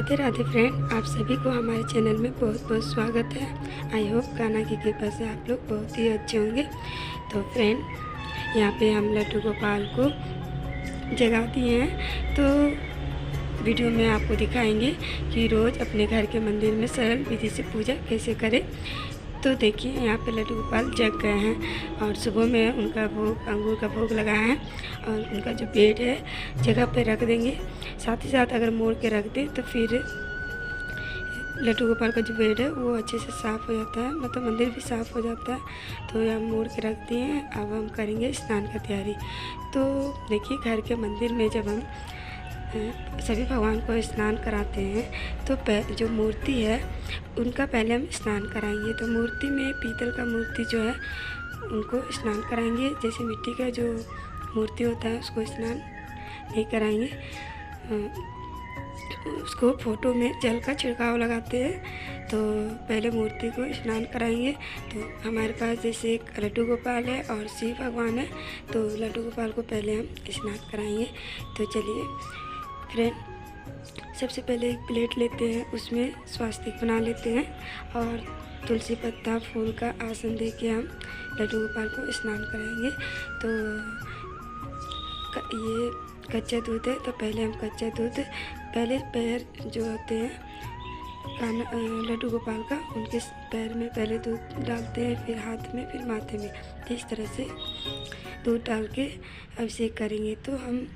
Radhe Radhe friend, आप सभी को हमारे चैनल में बहुत बहुत स्वागत है। आई होप कान्हा की कृपा से आप लोग बहुत ही अच्छे होंगे। तो फ्रेंड, यहाँ पे हम लड्डू गोपाल को जगा दिए हैं। तो वीडियो में आपको दिखाएंगे कि रोज़ अपने घर के मंदिर में सरल विधि से पूजा कैसे करें। तो देखिए, यहाँ पे लड्डू गोपाल जग गए हैं और सुबह में उनका भोग, अंगूर का भोग लगाया है और उनका जो बेड है जगह पे रख देंगे। साथ ही साथ अगर मोड़ के रख दें तो फिर लड्डू गोपाल का जो बेड है वो अच्छे से साफ़ हो जाता है, मतलब मंदिर भी साफ़ हो जाता है। तो यहाँ मोड़ के रख दिए हैं। अब हम करेंगे स्नान का तैयारी। तो देखिए, घर के मंदिर में जब हम सभी भगवान को स्नान कराते हैं तो जो मूर्ति है उनका पहले हम स्नान कराएंगे। तो मूर्ति में पीतल का मूर्ति जो है उनको स्नान कराएंगे। जैसे मिट्टी का जो मूर्ति होता है उसको स्नान नहीं कराएंगे। उसको फोटो में जल का छिड़काव लगाते हैं। तो पहले मूर्ति को स्नान कराएंगे। तो हमारे पास जैसे एक लड्डू गोपाल है और शिव भगवान है, तो लड्डू गोपाल को पहले हम स्नान कराएंगे। तो चलिए फ्रेंड, सबसे पहले एक प्लेट लेते हैं, उसमें स्वास्तिक बना लेते हैं और तुलसी पत्ता फूल का आसन दे के हम लड्डू गोपाल को स्नान कराएंगे। तो ये कच्चा दूध है, तो पहले हम कच्चा दूध पहले पैर जो होते हैं लड्डू गोपाल का, उनके पैर में पहले दूध डालते हैं, फिर हाथ में, फिर माथे में। इस तरह से दूध डाल के अभिषेक करेंगे। तो हम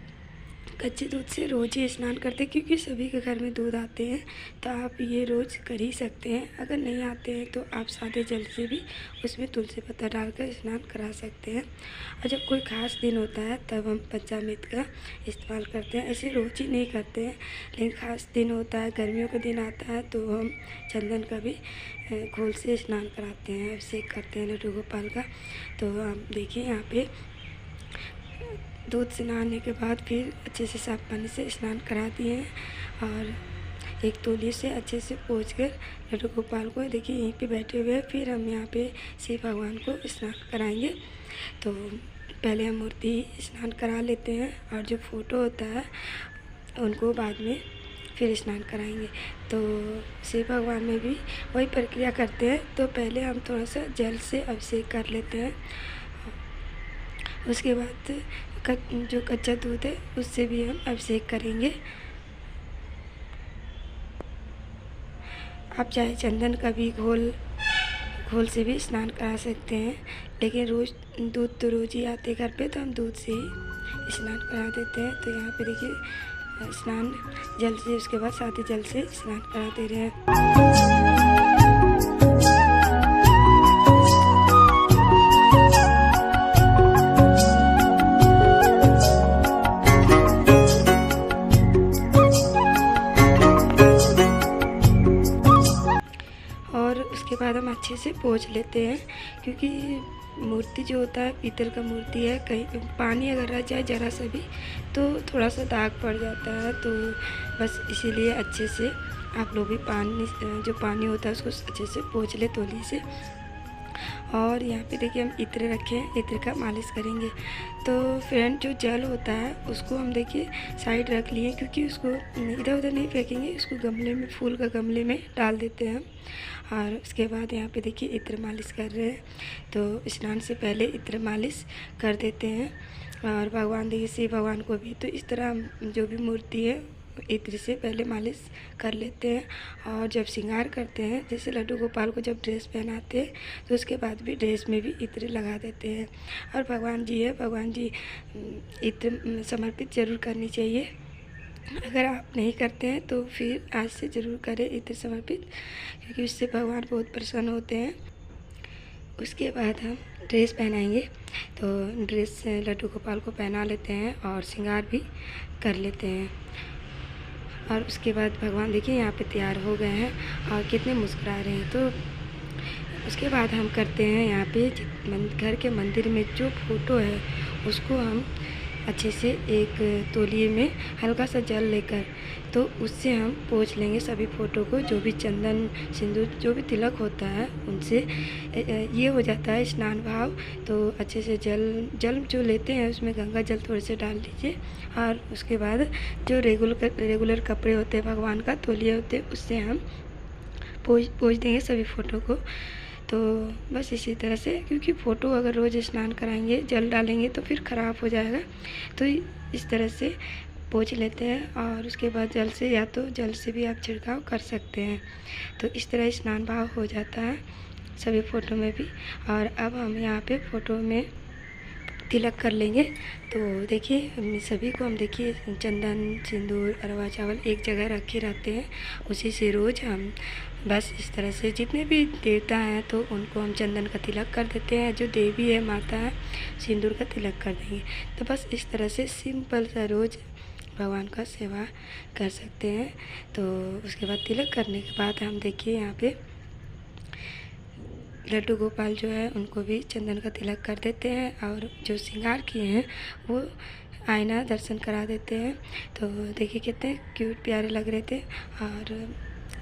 कच्चे दूध से रोज़ ही स्नान करते हैं क्योंकि सभी के घर में दूध आते हैं। तो आप ये रोज़ कर ही सकते हैं। अगर नहीं आते हैं तो आप सादे जल से भी उसमें तुलसी पत्ता डालकर स्नान करा सकते हैं। और जब कोई ख़ास दिन होता है तब हम पंचामृत का इस्तेमाल करते हैं। ऐसे रोज़ ही नहीं करते हैं, लेकिन ख़ास दिन होता है, गर्मियों का दिन आता है तो हम चंदन का भी घोल से स्नान कराते हैं, अभिषेक करते हैं लड्डू गोपाल का। तो आप देखिए, यहाँ पे दूध से नहाने के बाद फिर अच्छे से साफ पानी से स्नान करा दिए हैं और एक तौलिए से अच्छे से पोंछ कर लड्डू गोपाल को देखिए यहीं पे बैठे हुए हैं। फिर हम यहाँ पे शिव भगवान को स्नान कराएंगे। तो पहले हम मूर्ति स्नान करा लेते हैं और जो फोटो होता है उनको बाद में फिर स्नान कराएंगे। तो शिव भगवान में भी वही प्रक्रिया करते हैं। तो पहले हम थोड़ा सा जल से अभिषेक कर लेते हैं, उसके बाद जो कच्चा दूध है उससे भी हम अभिषेक करेंगे। आप चाहे चंदन का भी घोल से भी स्नान करा सकते हैं, लेकिन रोज़ दूध तो रोज़ ही आते घर पे, तो हम दूध से ही स्नान करा देते हैं। तो यहाँ पे देखिए स्नान जल से, उसके बाद सादे जल से स्नान करा दे रहे हैं। उसके बाद हम अच्छे से पोंछ लेते हैं क्योंकि मूर्ति जो होता है पीतल का मूर्ति है, कहीं पानी अगर रह जाए ज़रा सा भी तो थोड़ा सा दाग पड़ जाता है। तो बस इसीलिए अच्छे से आप लोग भी जो पानी होता है उसको अच्छे से पोंछ ले तौलिए से। और यहाँ पे देखिए हम इत्र रखे हैं, इत्र का मालिश करेंगे। तो फ्रेंड, जो जल होता है उसको हम देखिए साइड रख लिए क्योंकि उसको इधर उधर नहीं फेंकेंगे, उसको गमले में, फूल का गमले में डाल देते हैं। और उसके बाद यहाँ पे देखिए इत्र मालिश कर रहे हैं। तो स्नान से पहले इत्र मालिश कर देते हैं। और भगवान देखिए शिव भगवान को भी तो इस तरह जो भी मूर्ति है इत्र से पहले मालिश कर लेते हैं। और जब श्रृंगार करते हैं, जैसे लड्डू गोपाल को जब ड्रेस पहनाते हैं तो उसके बाद भी ड्रेस में भी इत्र लगा देते हैं। और भगवान जी है, भगवान जी इत्र समर्पित ज़रूर करनी चाहिए। अगर आप नहीं करते हैं तो फिर आज से ज़रूर करें इत्र समर्पित, क्योंकि उससे भगवान बहुत प्रसन्न होते हैं। उसके बाद हम ड्रेस पहनाएंगे। तो ड्रेस लड्डू गोपाल को पहना लेते हैं और श्रृंगार भी कर लेते हैं। और उसके बाद भगवान देखिए यहाँ पे तैयार हो गए हैं और कितने मुस्कुरा रहे हैं। तो उसके बाद हम करते हैं यहाँ पे घर के मंदिर में जो फ़ोटो है उसको हम अच्छे से एक तौलिए में हल्का सा जल लेकर तो उससे हम पोंछ लेंगे सभी फ़ोटो को। जो भी चंदन सिंदूर जो भी तिलक होता है उनसे ये हो जाता है स्नान भाव। तो अच्छे से जल जो लेते हैं उसमें गंगा जल थोड़े से डाल दीजिए और उसके बाद जो रेगुलर कपड़े होते हैं भगवान का तौलिए होते हैं उससे हम पोंछ देंगे सभी फ़ोटो को। तो बस इसी तरह से, क्योंकि फ़ोटो अगर रोज़ स्नान कराएंगे जल डालेंगे तो फिर ख़राब हो जाएगा। तो इस तरह से पोंछ लेते हैं और उसके बाद जल से, या तो जल से भी आप छिड़काव कर सकते हैं। तो इस तरह स्नान भाव हो जाता है सभी फ़ोटो में भी। और अब हम यहाँ पे फ़ोटो में तिलक कर लेंगे। तो देखिए हम सभी को हम देखिए चंदन सिंदूर अरवा चावल एक जगह रखे रहते हैं, उसी से रोज़ हम बस इस तरह से जितने भी देवता हैं तो उनको हम चंदन का तिलक कर देते हैं। जो देवी है माता है सिंदूर का तिलक कर देंगे। तो बस इस तरह से सिंपल सा रोज़ भगवान का सेवा कर सकते हैं। तो उसके बाद तिलक करने के बाद हम देखिए यहाँ पे लड्डू गोपाल जो है उनको भी चंदन का तिलक कर देते हैं और जो श्रृंगार किए हैं वो आईना दर्शन करा देते हैं। तो देखिए कितने क्यूट प्यारे लग रहे थे। और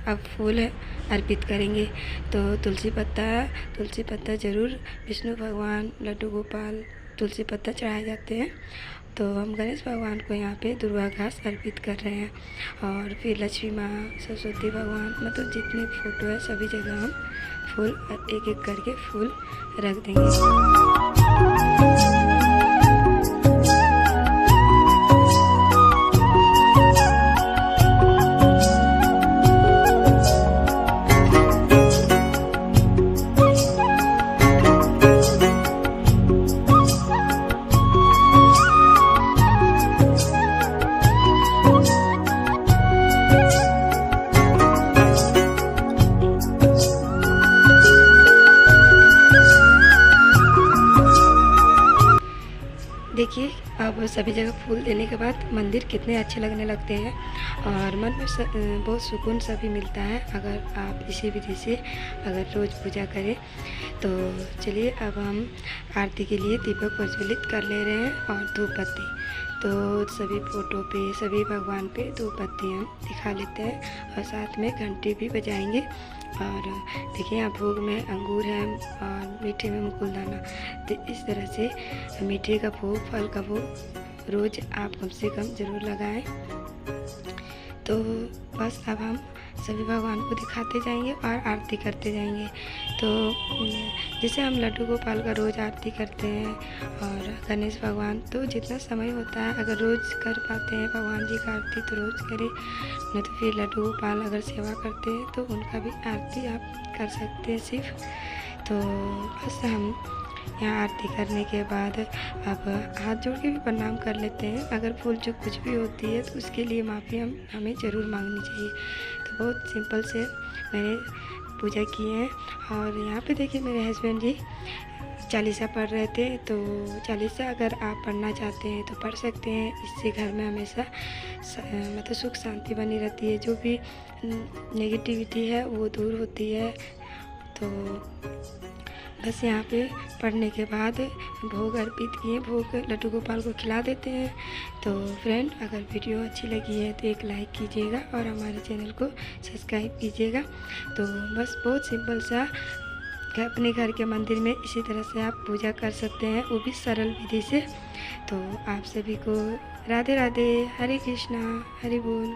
अब फूल अर्पित करेंगे। तो तुलसी पत्ता ज़रूर विष्णु भगवान लड्डू गोपाल तुलसी पत्ता चढ़ाए जाते हैं। तो हम गणेश भगवान को यहाँ पे दुर्वा घास अर्पित कर रहे हैं। और फिर लक्ष्मी माँ सरस्वती भगवान मतलब जितने फ़ोटो है सभी जगह हम फूल एक एक करके फूल रख देंगे। देखिए अब सभी जगह फूल देने के बाद मंदिर कितने अच्छे लगने लगते हैं और मन में बहुत सुकून सा भी मिलता है अगर आप इसी विधि से अगर रोज़ पूजा करें। तो चलिए अब हम आरती के लिए दीपक प्रज्वलित कर ले रहे हैं और धूप बत्ती। तो सभी फ़ोटो पे सभी भगवान पे धूप बत्ती हम दिखा लेते हैं और साथ में घंटी भी बजाएंगे। और देखिए यहाँ भोग में अंगूर है और मीठे में मुकुलदाना। तो इस तरह से मीठे का भोग फल का भोग रोज़ आप कम से कम ज़रूर लगाएं। तो बस अब हम सभी भगवान को दिखाते जाएंगे और आरती करते जाएंगे। तो जैसे हम लड्डू गोपाल का रोज़ आरती करते हैं और गणेश भगवान, तो जितना समय होता है अगर रोज़ कर पाते हैं भगवान जी का आरती तो रोज़ करें, नहीं तो फिर लड्डू गोपाल अगर सेवा करते हैं तो उनका भी आरती आप कर सकते हैं सिर्फ। तो बस हम यहाँ आरती करने के बाद अब हाथ जोड़ के भी प्रणाम कर लेते हैं। अगर भूल चूक कुछ भी होती है तो उसके लिए माफ़ी हमें ज़रूर मांगनी चाहिए। तो बहुत सिंपल से मैंने पूजा की है। और यहाँ पे देखिए मेरे हस्बैंड जी चालीसा पढ़ रहे थे। तो चालीसा अगर आप पढ़ना चाहते हैं तो पढ़ सकते हैं। इससे घर में हमेशा मतलब सुख शांति बनी रहती है, जो भी नेगेटिविटी है वो दूर होती है। तो बस यहाँ पे पढ़ने के बाद भोग अर्पित किए, भोग लड्डू गोपाल को खिला देते हैं। तो फ्रेंड अगर वीडियो अच्छी लगी है तो एक लाइक कीजिएगा और हमारे चैनल को सब्सक्राइब कीजिएगा। तो बस बहुत सिंपल सा अपने घर के मंदिर में इसी तरह से आप पूजा कर सकते हैं, वो भी सरल विधि से। तो आप सभी को राधे राधे, हरे कृष्णा, हरि बोल।